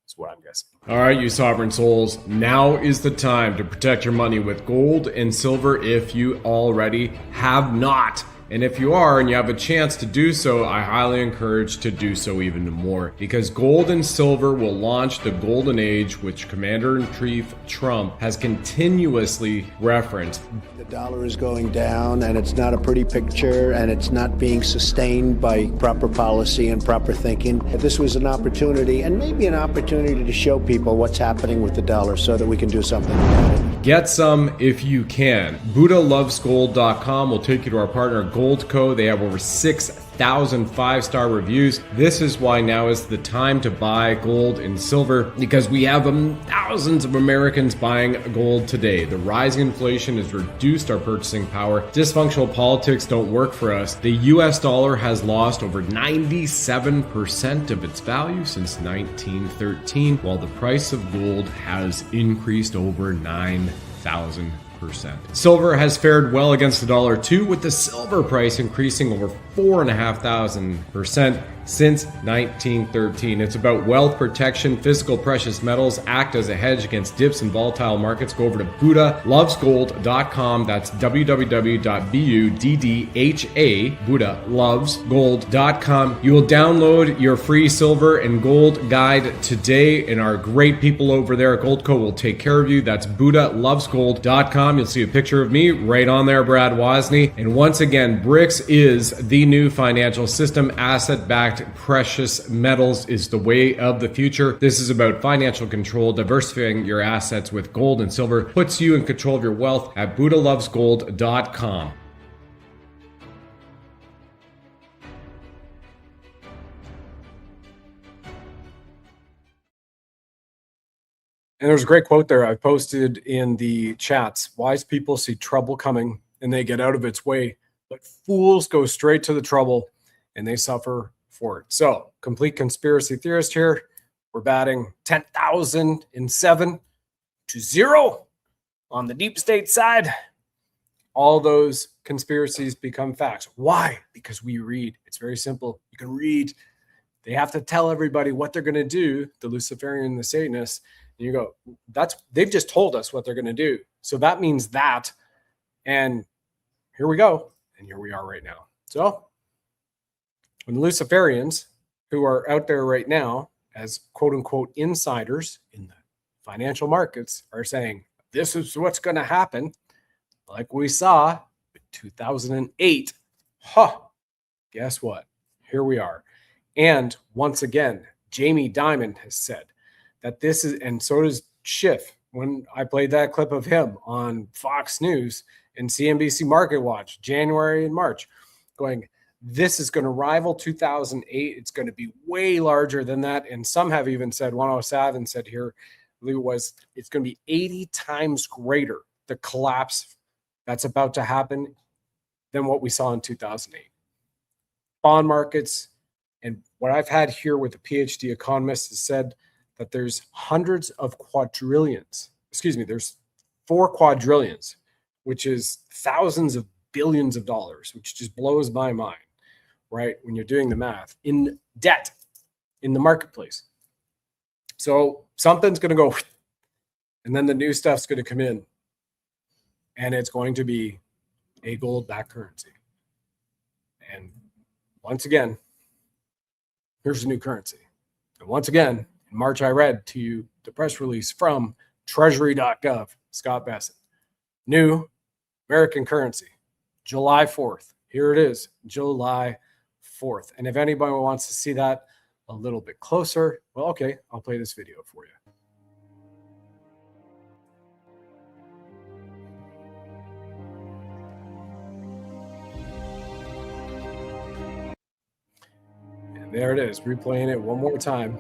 That's what I'm guessing. All right, you sovereign souls, now is the time to protect your money with gold and silver if you already have not. And if you are and you have a chance to do so, I highly encourage to do so even more, because gold and silver will launch the golden age, which Commander-in-Chief Trump has continuously referenced. The dollar is going down, and it's not a pretty picture, and it's not being sustained by proper policy and proper thinking. This was an opportunity, and maybe an opportunity to show people what's happening with the dollar so that we can do something about it. Get some if you can. BuddhaLovesGold.com will take you to our partner Goldco. They have over 6,000 1,000 5-star reviews. This is why now is the time to buy gold and silver, because we have thousands of Americans buying gold today. The rising inflation has reduced our purchasing power. Dysfunctional politics don't work for us. The US dollar has lost over 97% of its value since 1913, while the price of gold has increased over 9,000%. Silver has fared well against the dollar too, with the silver price increasing over 4,500% since 1913. It's about wealth protection. Physical precious metals act as a hedge against dips in volatile markets. Go over to BuddhaLovesGold.com. That's www.BUDDHA, BuddhaLovesGold.com. You will download your free silver and gold guide today, and our great people over there at Goldco will take care of you. That's BuddhaLovesGold.com. You'll see a picture of me right on there, Brad Wozny. And once again, BRICS is the new financial system. Asset-backed precious metals is the way of the future. This is about financial control. Diversifying your assets with gold and silver puts you in control of your wealth at BuddhaLovesGold.com. And there's a great quote there I posted in the chats. Wise people see trouble coming and they get out of its way, but fools go straight to the trouble and they suffer for it. So, complete conspiracy theorist here. We're batting 10,007 to 0 on the deep state side. All those conspiracies become facts. Why? Because we read. It's very simple. You can read. They have to tell everybody what they're going to do, the Luciferian, the Satanists. And you go, they've just told us what they're going to do. So that means that. And here we go. And here we are right now. So when the Luciferians, who are out there right now as quote unquote insiders in the financial markets, are saying, this is what's going to happen, like we saw in 2008, guess what? Here we are. And once again, Jamie Dimon has said that this is, and so does Schiff, when I played that clip of him on Fox News and CNBC Market Watch, January and March, going, this is going to rival 2008. It's going to be way larger than that. And some have even said, 107 said here, it's going to be 80 times greater, the collapse that's about to happen, than what we saw in 2008. Bond markets, and what I've had here with a PhD economist has said that there's hundreds of quadrillions. There's 4 quadrillions, which is thousands of billions of dollars, which just blows my mind, right? When you're doing the math, in debt in the marketplace. So something's going to go, and then the new stuff's going to come in, and it's going to be a gold-backed currency. And once again, here's the new currency. And once again, in March, I read to you the press release from treasury.gov, Scott Bassett. New American currency, July 4th. Here it is, July 4th. And if anybody wants to see that a little bit closer, well, okay, I'll play this video for you. And there it is, replaying it one more time.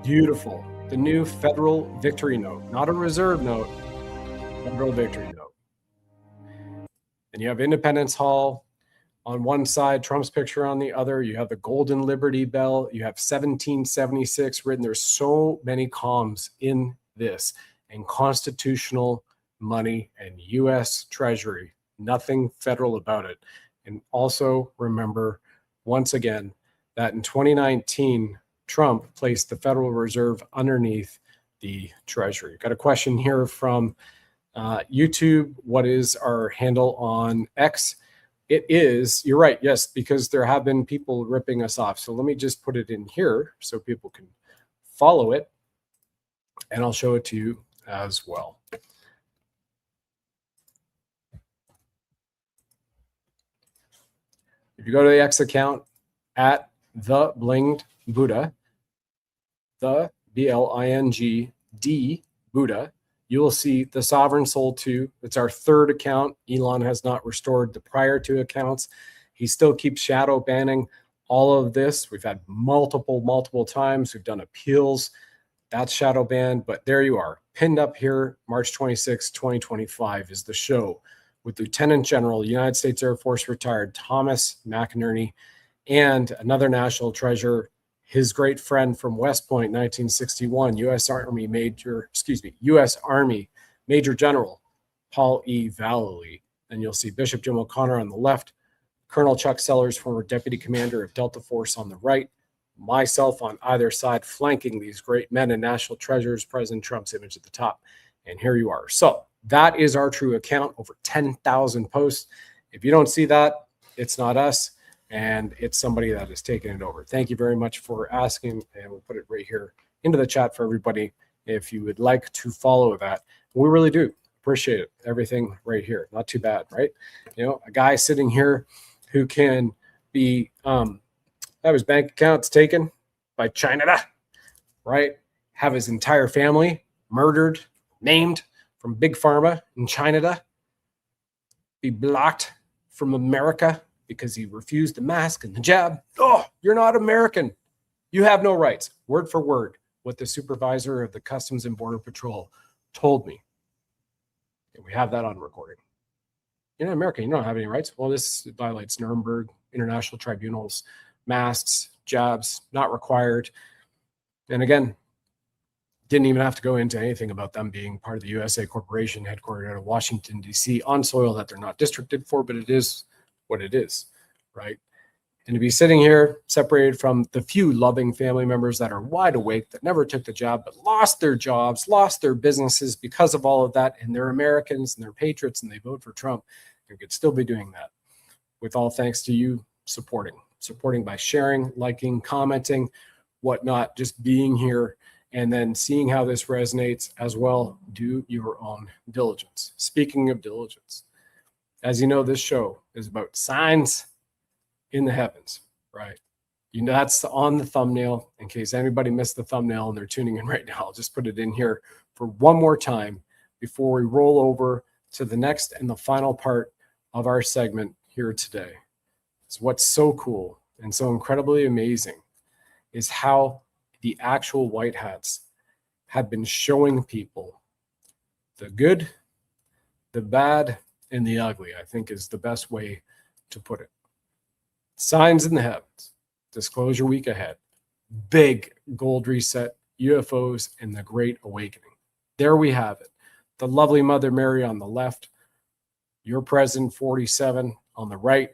Beautiful. The new federal victory note, not a reserve note, federal victory note. And you have Independence Hall on one side, Trump's picture on the other. You have the Golden Liberty Bell. You have 1776 written. There's so many comms in this, and constitutional money and U.S. Treasury, nothing federal about it. And also remember, once again, that in 2019, Trump placed the Federal Reserve underneath the Treasury. Got a question here from YouTube. What is our handle on X? It is, you're right, yes, because there have been people ripping us off. So let me just put it in here so people can follow it, and I'll show it to you as well. If you go to the X account at the Blinged Buddha, the BLINGD Buddha, you will see the Sovereign Soul 2. It's our third account. Elon has not restored the prior 2 accounts. He still keeps shadow banning all of this. We've had multiple times. We've done appeals. That's shadow banned, but there you are. Pinned up here, March 26, 2025 is the show with Lieutenant General, United States Air Force retired Thomas McInerney, and another national treasure, his great friend from West Point, 1961, U.S. Army Major General Paul E. Vallely. And you'll see Bishop Jim O'Connor on the left, Colonel Chuck Sellers, former deputy commander of Delta Force, on the right, myself on either side, flanking these great men and national treasures, President Trump's image at the top. And here you are. So that is our true account, over 10,000 posts. If you don't see that, it's not us, and it's somebody that has taken it over. Thank you very much for asking, and we'll put it right here into the chat for everybody if you would like to follow that. We really do appreciate it. Everything right here. Not too bad, right? You know, a guy sitting here who can be have his bank accounts taken by China, right? Have his entire family murdered, maimed from Big Pharma in China, be blocked from America because he refused the mask and the jab. Oh, you're not American. You have no rights. Word for word, what the supervisor of the Customs and Border Patrol told me. And we have that on recording. You're not American. You don't have any rights. Well, this violates Nuremberg, international tribunals, masks, jabs, not required. And again, didn't even have to go into anything about them being part of the USA corporation headquartered out of Washington, D.C. on soil that they're not districted for, but it is what it is, right? And to be sitting here separated from the few loving family members that are wide awake, that never took the job, but lost their jobs, lost their businesses because of all of that, and they're Americans and they're patriots and they vote for Trump, and could still be doing that with all thanks to you supporting by sharing, liking, commenting, whatnot, just being here, and then seeing how this resonates as well. Do your own diligence. Speaking of diligence, as you know, this show is about signs in the heavens, right? You know, that's on the thumbnail. In case anybody missed the thumbnail and they're tuning in right now, I'll just put it in here for one more time before we roll over to the next and the final part of our segment here today. It's what's so cool and so incredibly amazing is how the actual white hats have been showing people the good, the bad, and the ugly, I think is the best way to put it. Signs in the heavens, disclosure week ahead, big gold reset, UFOs, and the Great Awakening. There we have it. The lovely Mother Mary on the left, your President 47 on the right,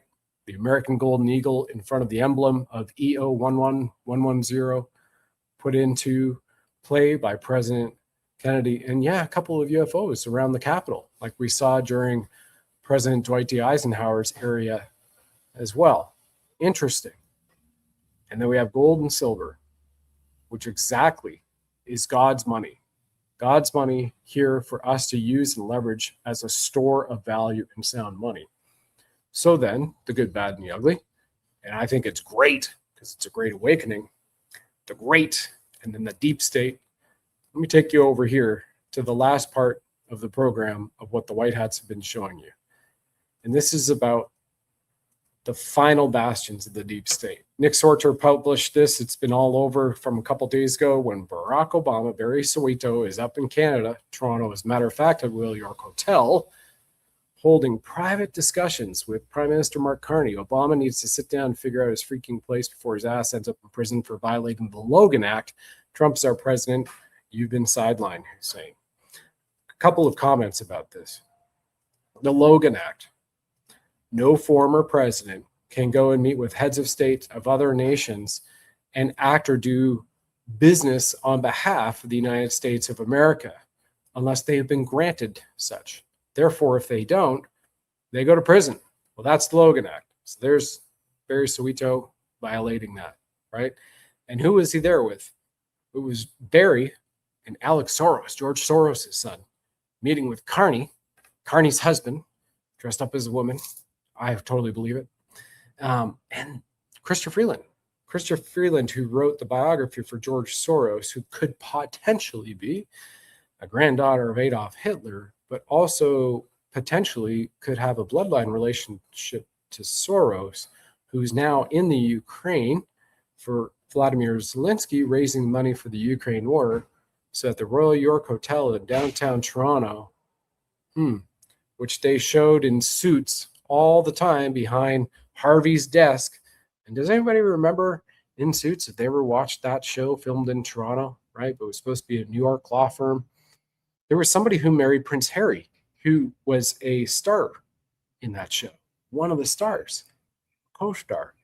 the American Golden Eagle in front of the emblem of EO 11110, put into play by President Kennedy. And yeah, a couple of UFOs around the Capitol, like we saw during President Dwight D. Eisenhower's area as well. Interesting. And then we have gold and silver, which exactly is God's money. God's money here for us to use and leverage as a store of value and sound money. So then, the good, bad, and the ugly. And I think it's great because it's a great awakening. The great, and then the deep state. Let me take you over here to the last part of the program of what the White Hats have been showing you. And this is about the final bastions of the deep state. Nick Sorter published this. It's been all over from a couple days ago when Barack Obama, Barry Soweto, is up in Canada, Toronto, as a matter of fact, at Will York Hotel, holding private discussions with Prime Minister Mark Carney. Obama needs to sit down and figure out his freaking place before his ass ends up in prison for violating the Logan Act. Trump's our president. You've been sidelined, he's saying. A couple of comments about this. The Logan Act. No former president can go and meet with heads of state of other nations and act or do business on behalf of the United States of America unless they have been granted such. Therefore, if they don't, they go to prison. Well, that's the Logan Act. So there's Barry Soweto violating that, right? And who was he there with? It was Barry and Alex Soros, George Soros' son, meeting with Carney, Carney's husband, dressed up as a woman. I totally believe it. And Chrystia Freeland. Chrystia Freeland, who wrote the biography for George Soros, who could potentially be a granddaughter of Adolf Hitler, but also potentially could have a bloodline relationship to Soros, who's now in the Ukraine for Vladimir Zelensky, raising money for the Ukraine war. So at the Royal York Hotel in downtown Toronto, which they showed in suits all the time behind Harvey's desk. And does anybody remember In Suits, if they ever watched that show filmed in Toronto, right? But it was supposed to be a New York law firm. There was somebody who married Prince Harry, who was a star in that show. One of the stars, co-star.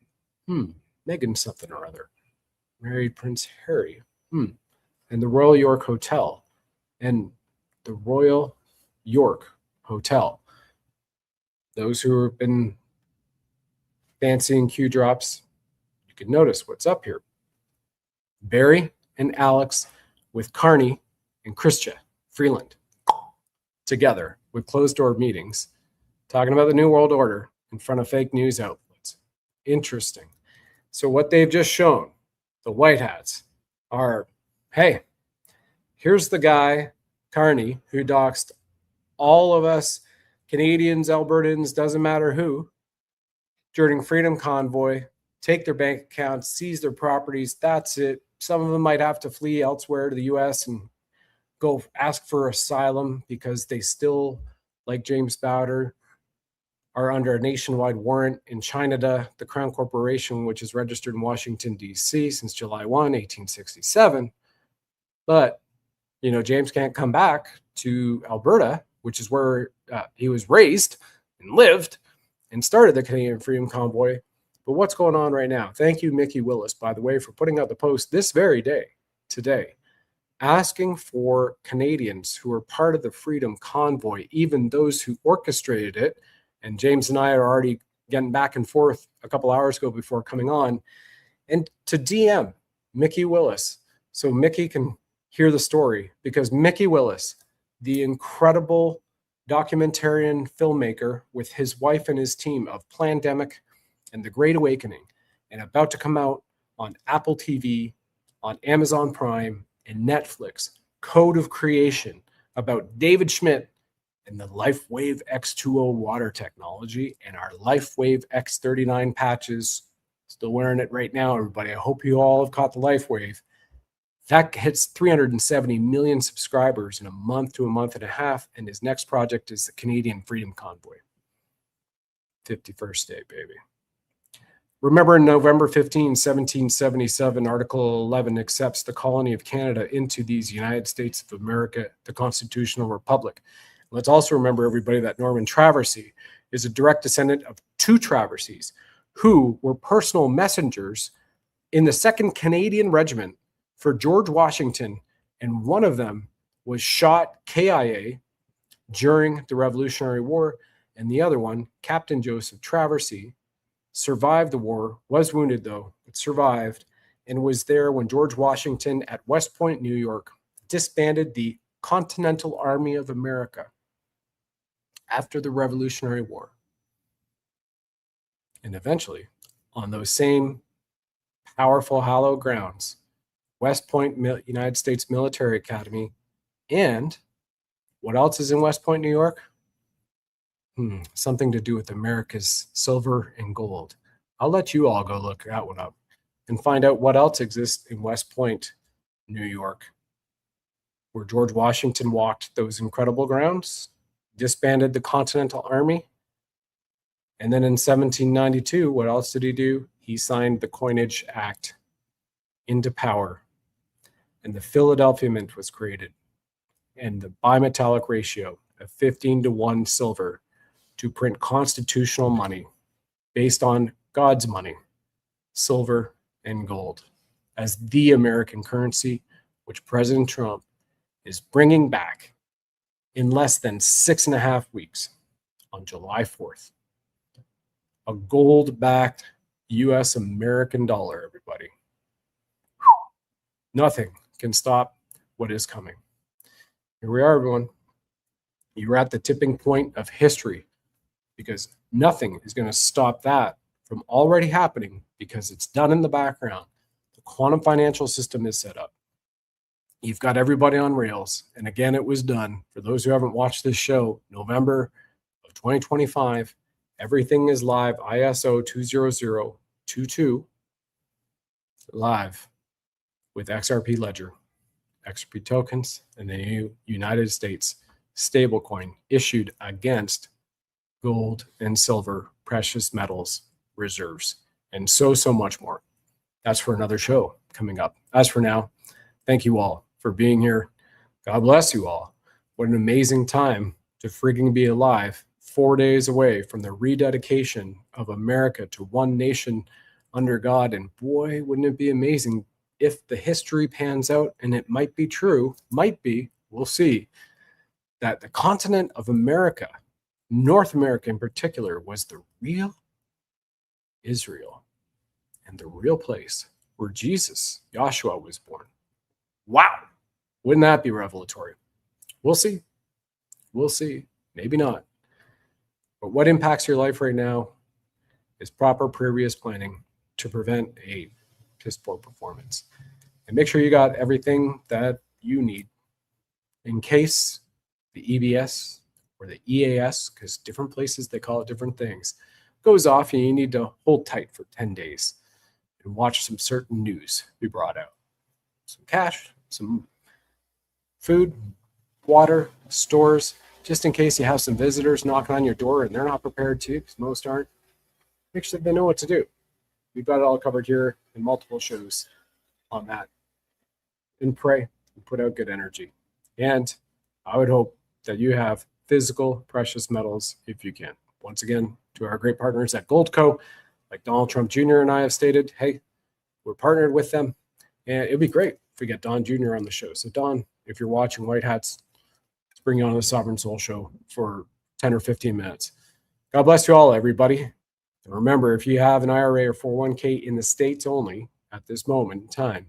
Megan something or other. Married Prince Harry. And the Royal York Hotel. And the Royal York Hotel. Those who have been fancying Q drops, you can notice what's up here. Barry and Alex with Carney and Chrystia, Freeland, together with closed-door meetings, talking about the New World Order in front of fake news outlets. Interesting. So what they've just shown, the white hats, are, hey, here's the guy, Carney, who doxed all of us Canadians, Albertans, doesn't matter who, during Freedom Convoy, take their bank accounts, seize their properties. That's it. Some of them might have to flee elsewhere to the U.S. and go ask for asylum because they still, like James Bowder, are under a nationwide warrant in China, the Crown Corporation, which is registered in Washington, D.C. since July 1, 1867. But, James can't come back to Alberta, which is where he was raised and lived and started the Canadian Freedom Convoy. But what's going on right now? Thank you, Mickey Willis, by the way, for putting out the post this very day, today, asking for Canadians who are part of the Freedom Convoy, even those who orchestrated it. And James and I are already getting back and forth a couple hours ago before coming on, and to DM Mickey Willis so Mickey can hear the story, because Mickey Willis, the incredible documentarian filmmaker with his wife and his team of Plandemic and The Great Awakening, and about to come out on Apple TV, on Amazon Prime, and Netflix, Code of Creation, about David Schmidt and the LifeWave X2O water technology and our LifeWave X39 patches. Still wearing it right now, everybody. I hope you all have caught the LifeWave. That hits 370 million subscribers in a month to a month and a half, and his next project is the Canadian Freedom Convoy. 51st day, baby. Remember, in November 15, 1777, Article 11 accepts the colony of Canada into these United States of America, the Constitutional Republic. Let's also remember, everybody, that Norman Traversey is a direct descendant of two Traverseys who were personal messengers in the 2nd Canadian Regiment for George Washington, and one of them was shot KIA during the Revolutionary War, and the other one, Captain Joseph Traversey, survived the war, was wounded though, but survived, and was there when George Washington at West Point, New York, disbanded the Continental Army of America after the Revolutionary War. And eventually, on those same powerful, hallowed grounds, West Point, United States Military Academy, and what else is in West Point, New York? Something to do with America's silver and gold. I'll let you all go look that one up and find out what else exists in West Point, New York, where George Washington walked those incredible grounds, disbanded the Continental Army, and then in 1792, what else did he do? He signed the Coinage Act into power, and the Philadelphia Mint was created, and the bimetallic ratio of 15-to-1 silver to print constitutional money based on God's money, silver and gold, as the American currency, which President Trump is bringing back in less than 6.5 weeks on July 4th. A gold-backed U.S. American dollar, everybody. Nothing can stop what is coming. Here we are, everyone. You're at the tipping point of history, because nothing is going to stop that from already happening, because it's done in the background. The quantum financial system is set up. You've got everybody on rails. And again, it was done, for those who haven't watched this show, November of 2025, Everything is live. ISO 20022 live with XRP Ledger, XRP tokens, and the new United States stablecoin issued against gold and silver, precious metals reserves, and so much more. That's for another show coming up. As for now, thank you all for being here. God bless you all. What an amazing time to frigging be alive, 4 days away from the rededication of America to one nation under God. And boy, wouldn't it be amazing if the history pans out, and it might be true, might be, we'll see, that the continent of America, North America in particular, was the real Israel and the real place where Jesus, Yahshua, was born. Wow. Wouldn't that be revelatory? We'll see. We'll see. Maybe not. But what impacts your life right now is proper previous planning to prevent a piss poor performance. And make sure you got everything that you need in case the EBS or the EAS, because different places they call it different things, goes off and you need to hold tight for 10 days and watch some certain news be brought out. Some cash, some food, water, stores, just in case you have some visitors knocking on your door and they're not prepared to, because most aren't. Make sure they know what to do. We've got it all covered here in multiple shows on that. And pray and put out good energy. And I would hope that you have physical precious metals if you can. Once again, to our great partners at Goldco, like Donald Trump Jr. and I have stated, hey, we're partnered with them. And it'd be great if we get Don Jr. on the show. So Don, if you're watching White Hats, let's bring you on the Sovereign Soul Show for 10 or 15 minutes. God bless you all, everybody. And remember, if you have an IRA or 401k in the States only at this moment in time,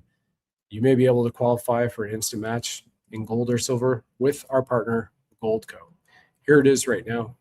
you may be able to qualify for an instant match in gold or silver with our partner, Goldco. Here it is right now.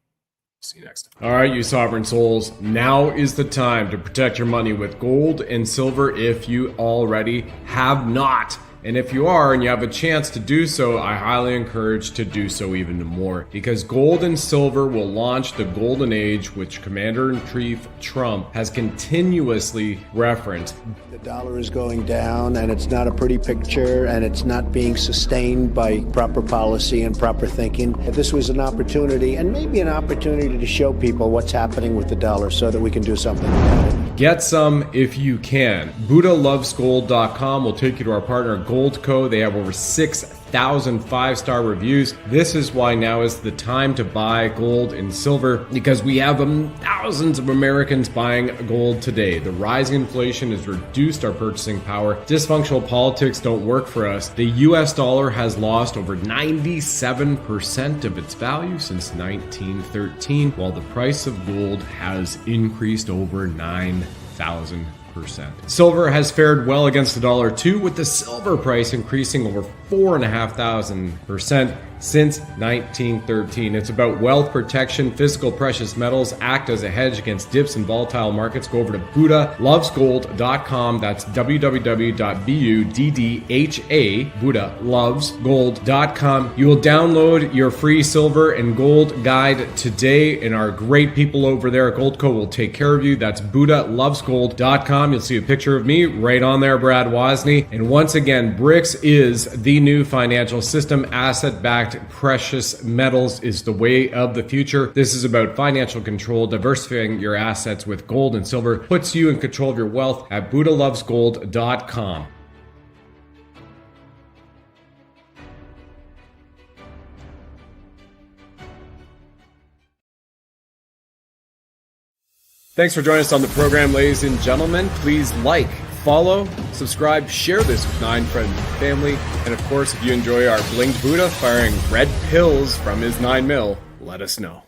See you next time. All right, you sovereign souls, now is the time to protect your money with gold and silver if you already have not. And if you are and you have a chance to do so, I highly encourage to do so even more, because gold and silver will launch the golden age, which Commander-in-Chief Trump has continuously referenced. The dollar is going down, and it's not a pretty picture, and it's not being sustained by proper policy and proper thinking. This was an opportunity, and maybe an opportunity to show people what's happening with the dollar so that we can do something about it. Get some if you can. BuddhaLovesGold.com will take you to our partner Goldco. They have over 6,000 5-star reviews. This is why now is the time to buy gold and silver, because we have thousands of Americans buying gold today. The rising inflation has reduced our purchasing power. Dysfunctional politics don't work for us. The US dollar has lost over 97% of its value since 1913, while the price of gold has increased over 9,000%. Silver has fared well against the dollar too, with the silver price increasing over 4,500% since 1913. It's about wealth protection. Physical precious metals act as a hedge against dips in volatile markets. Go over to BuddhaLovesGold.com. That's www.BUDDHA, BuddhaLovesGold.com. You will download your free silver and gold guide today, and our great people over there at Goldco will take care of you. That's BuddhaLovesGold.com. You'll see a picture of me right on there, Brad Wozny. And once again, BRICS is the new financial system. Asset-backed precious metals is the way of the future. This is about financial control. Diversifying your assets with gold and silver puts you in control of your wealth at BuddhaLovesGold.com. Thanks for joining us on the program, ladies and gentlemen. Please like, follow, subscribe, share this with 9 friends and family. And of course, if you enjoy our blinged Buddha firing red pills from his 9mm, let us know.